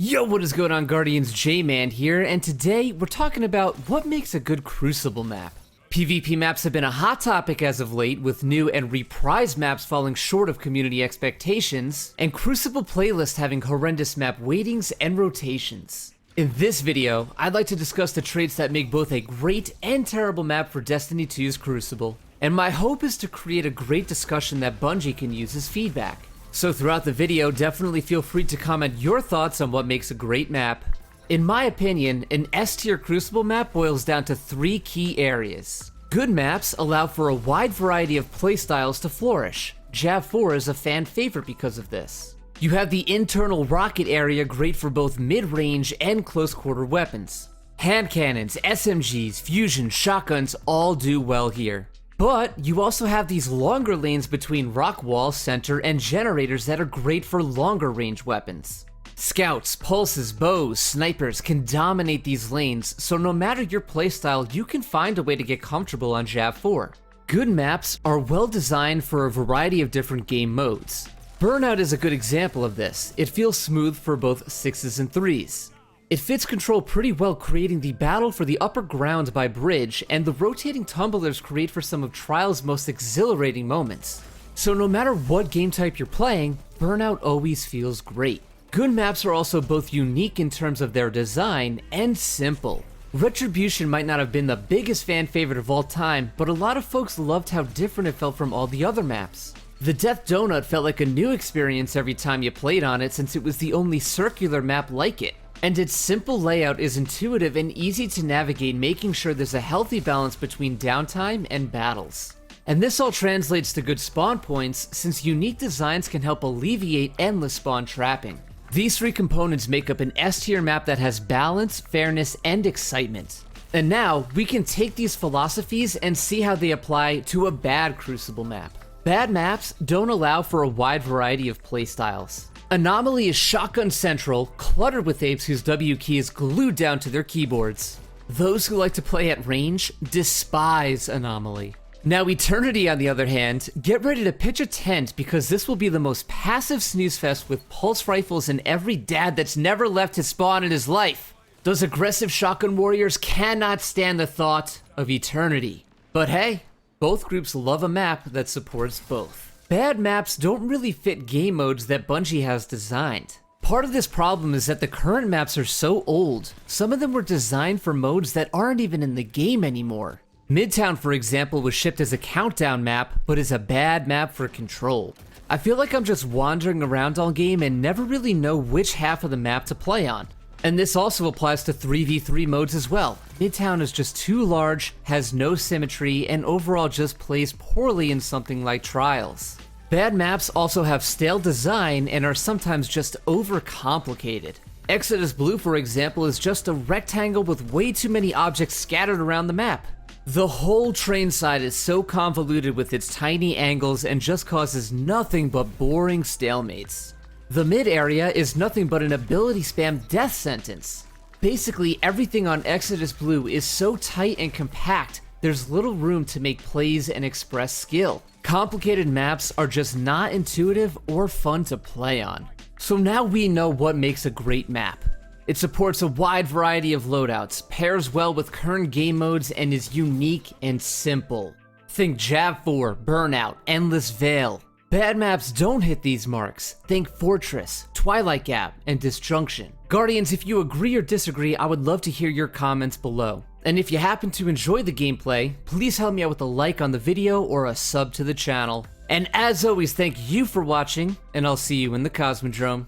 Yo, what is going on, Guardians? J-Man here, and today we're talking about what makes a good Crucible map. PvP maps have been a hot topic as of late, with new and reprised maps falling short of community expectations, and Crucible playlists having horrendous map weightings and rotations. In this video, I'd like to discuss the traits that make both a great and terrible map for Destiny 2's Crucible, and my hope is to create a great discussion that Bungie can use as feedback. So throughout the video, definitely feel free to comment your thoughts on what makes a great map. In my opinion, an S-tier Crucible map boils down to three key areas. Good maps allow for a wide variety of playstyles to flourish. Jav 4 is a fan favorite because of this. You have the internal rocket area, great for both mid-range and close-quarter weapons. Hand cannons, SMGs, fusion, shotguns all do well here. But you also have these longer lanes between rock wall, center, and generators that are great for longer range weapons. Scouts, pulses, bows, snipers can dominate these lanes, so no matter your playstyle, you can find a way to get comfortable on Jav 4. Good maps are well designed for a variety of different game modes. Burnout is a good example of this. It feels smooth for both 6s and 3s. It fits Control pretty well, creating the battle for the upper ground by bridge, and the rotating tumblers create for some of Trial's most exhilarating moments. So no matter what game type you're playing, Burnout always feels great. Good maps are also both unique in terms of their design and simple. Retribution might not have been the biggest fan favorite of all time, but a lot of folks loved how different it felt from all the other maps. The Death Donut felt like a new experience every time you played on it, since it was the only circular map like it. And its simple layout is intuitive and easy to navigate, making sure there's a healthy balance between downtime and battles. And this all translates to good spawn points, since unique designs can help alleviate endless spawn trapping. These three components make up an S-tier map that has balance, fairness, and excitement. And now, we can take these philosophies and see how they apply to a bad Crucible map. Bad maps don't allow for a wide variety of playstyles. Anomaly is shotgun central, cluttered with apes whose W key is glued down to their keyboards. Those who like to play at range despise Anomaly. Now Eternity, on the other hand, get ready to pitch a tent, because this will be the most passive snooze fest with pulse rifles and every dad that's never left his spawn in his life. Those aggressive shotgun warriors cannot stand the thought of Eternity. But hey, both groups love a map that supports both. Bad maps don't really fit game modes that Bungie has designed. Part of this problem is that the current maps are so old. Some of them were designed for modes that aren't even in the game anymore. Midtown, for example, was shipped as a countdown map, but is a bad map for Control. I feel like I'm just wandering around all game and never really know which half of the map to play on. And this also applies to 3v3 modes as well. Midtown is just too large, has no symmetry, and overall just plays poorly in something like Trials. Bad maps also have stale design and are sometimes just overcomplicated. Exodus Blue, for example, is just a rectangle with way too many objects scattered around the map. The whole train side is so convoluted with its tiny angles and just causes nothing but boring stalemates. The mid area is nothing but an ability spam death sentence. Basically, everything on Exodus Blue is so tight and compact, there's little room to make plays and express skill. Complicated maps are just not intuitive or fun to play on. So now we know what makes a great map. It supports a wide variety of loadouts, pairs well with current game modes, and is unique and simple. Think Jav 4, Burnout, Endless Veil. Bad maps don't hit these marks. Think Fortress, Twilight Gap, and Disjunction. Guardians, if you agree or disagree, I would love to hear your comments below. And if you happen to enjoy the gameplay, please help me out with a like on the video or a sub to the channel. And as always, thank you for watching, and I'll see you in the Cosmodrome.